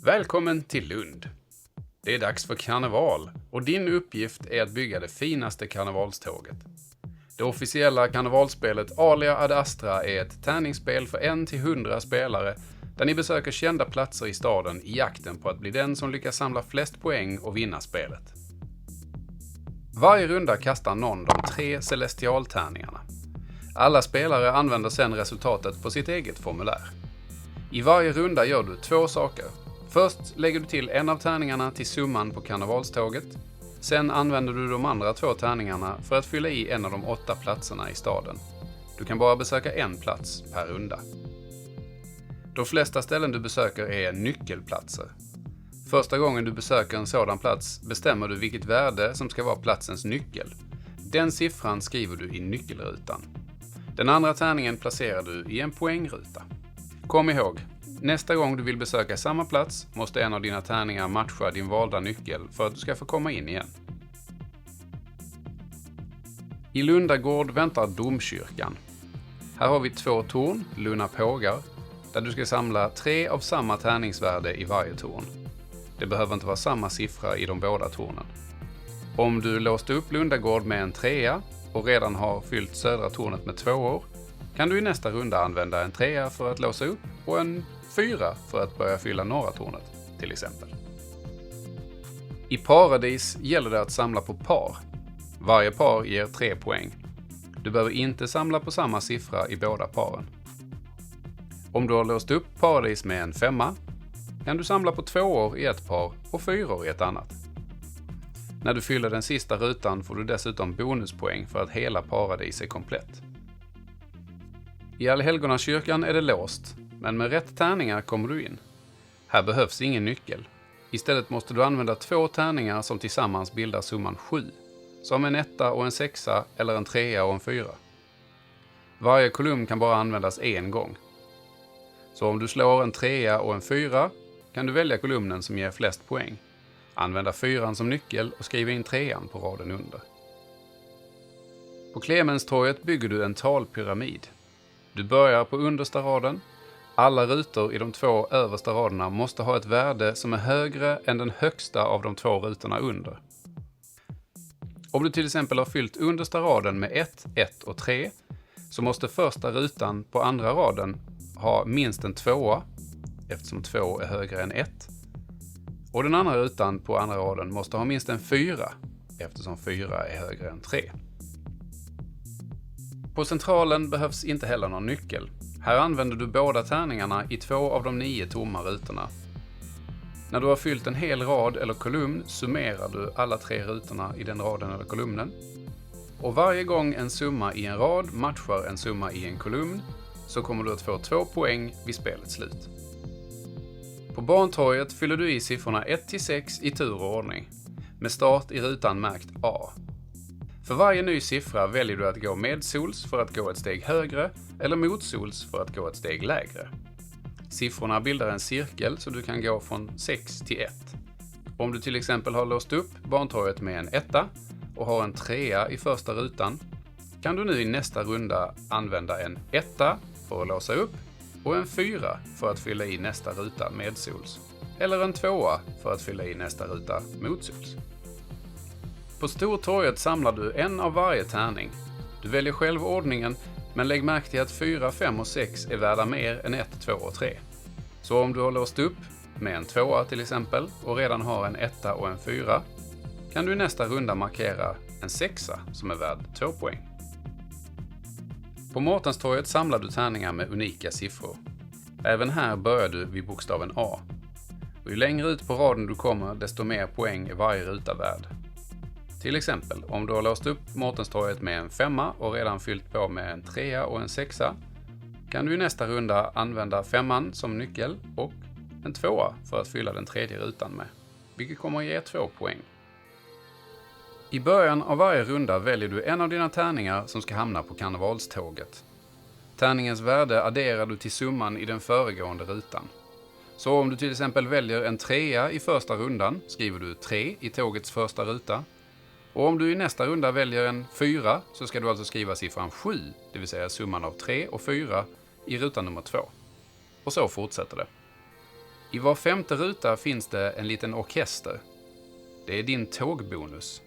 Välkommen till Lund. Det är dags för karneval och din uppgift är att bygga det finaste karnevalståget. Det officiella karnevalspelet Alia ad Astra är ett tärningsspel för 1-100 spelare där ni besöker kända platser i staden i jakten på att bli den som lyckas samla flest poäng och vinna spelet. Varje runda kastar någon de 3 celestialtärningarna. Alla spelare använder sedan resultatet på sitt eget formulär. I varje runda gör du 2 saker. Först lägger du till en av tärningarna till summan på karnevalståget. Sen använder du de andra 2 tärningarna för att fylla i en av de 8 platserna i staden. Du kan bara besöka en plats per runda. De flesta ställen du besöker är nyckelplatser. Första gången du besöker en sådan plats bestämmer du vilket värde som ska vara platsens nyckel. Den siffran skriver du i nyckelrutan. Den andra tärningen placerar du i en poängruta. Kom ihåg, nästa gång du vill besöka samma plats måste en av dina tärningar matcha din valda nyckel för att du ska få komma in igen. I Lundagård väntar domkyrkan. Här har vi 2 torn, Lunna pågar, där du ska samla 3 av samma tärningsvärde i varje torn. Det behöver inte vara samma siffra i de båda tornen. Om du låste upp Lundagård med en 3 och redan har fyllt södra tornet med 2 kan du i nästa runda använda en 3 för att låsa upp och en 4 för att börja fylla norra tornet, till exempel. I paradis gäller det att samla på par. Varje par ger 3 poäng. Du behöver inte samla på samma siffra i båda paren. Om du har låst upp paradis med en 5 kan du samla på 2 i ett par och 4 i ett annat. När du fyller den sista rutan får du dessutom bonuspoäng för att hela paradis är komplett. I Allhelgonakyrkan är det låst, men med rätt tärningar kommer du in. Här behövs ingen nyckel. Istället måste du använda 2 tärningar som tillsammans bildar summan 7, som en 1 och en 6 eller en 3 och en 4. Varje kolumn kan bara användas en gång. Så om du slår en 3 och en 4 kan du välja kolumnen som ger flest poäng. Använda 4 som nyckel och skriva in 3 på raden under. På Clemenstorget bygger du en talpyramid. Du börjar på understa raden. Alla rutor i de 2 översta raderna måste ha ett värde som är högre än den högsta av de 2 rutorna under. Om du till exempel har fyllt understa raden med 1, 1 och 3 så måste första rutan på andra raden ha minst en 2 eftersom 2 är högre än 1. Och den andra rutan på andra raden måste ha minst en 4 eftersom 4 är högre än 3. På centralen behövs inte heller någon nyckel. Här använder du båda tärningarna i 2 av de 9 tomma rutorna. När du har fyllt en hel rad eller kolumn summerar du alla 3 rutorna i den raden eller kolumnen. Och varje gång en summa i en rad matchar en summa i en kolumn så kommer du att få 2 poäng vid spelets slut. På Barntorget fyller du i siffrorna 1-6 i tur och ordning, med start i rutan märkt A. För varje ny siffra väljer du att gå medsols för att gå ett steg högre eller motsols för att gå ett steg lägre. Siffrorna bildar en cirkel så du kan gå från 6 till 1. Om du till exempel har låst upp Barntorget med en 1 och har en 3 i första rutan kan du nu i nästa runda använda en 1 för att låsa upp och en 4 för att fylla i nästa ruta medsols eller en 2 för att fylla i nästa ruta motsols. På Stortorget samlar du en av varje tärning. Du väljer själv ordningen, men lägg märke till att 4, 5 och 6 är värda mer än 1, 2 och 3. Så om du har låst upp med en 2 till exempel och redan har en 1 och en 4 kan du i nästa runda markera en 6 som är värd 2 poäng. På Mårtenstorget samlar du tärningar med unika siffror. Även här börjar du vid bokstaven A. Och ju längre ut på raden du kommer desto mer poäng är varje ruta värd. Till exempel, om du har låst upp Mårtenstorget med en 5 och redan fyllt på med en 3 och en 6 kan du i nästa runda använda 5 som nyckel och en 2 för att fylla den tredje rutan med, vilket kommer att ge 2 poäng. I början av varje runda väljer du en av dina tärningar som ska hamna på karnevalståget. Tärningens värde adderar du till summan i den föregående rutan. Så om du till exempel väljer en 3 i första rundan skriver du 3 i tågets första ruta. Och om du i nästa runda väljer en 4 så ska du alltså skriva siffran 7, det vill säga summan av 3 och 4 i rutan nummer 2. Och så fortsätter det. I var 5:e ruta finns det en liten orkester. Det är din tågbonus.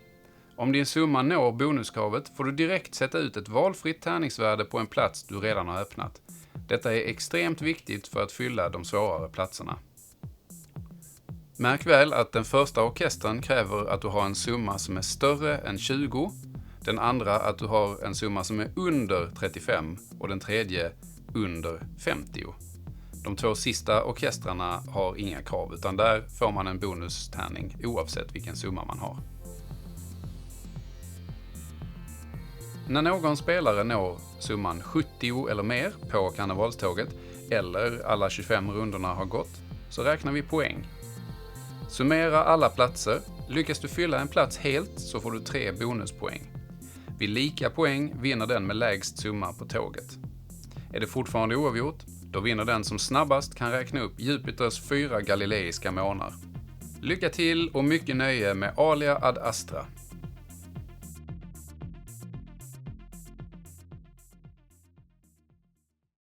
Om din summa når bonuskravet får du direkt sätta ut ett valfritt tärningsvärde på en plats du redan har öppnat. Detta är extremt viktigt för att fylla de svårare platserna. Märk väl att den första orkestern kräver att du har en summa som är större än 20, den andra att du har en summa som är under 35 och den tredje under 50. De 2 sista orkestrarna har inga krav, utan där får man en bonustärning oavsett vilken summa man har. När någon spelare når summan 70 eller mer på karnevalståget, eller alla 25 rundorna har gått, så räknar vi poäng. Summera alla platser. Lyckas du fylla en plats helt så får du 3 bonuspoäng. Vid lika poäng vinner den med lägst summa på tåget. Är det fortfarande oavgjort, då vinner den som snabbast kan räkna upp Jupiters 4 galileiska månar. Lycka till och mycket nöje med Alia ad Astra.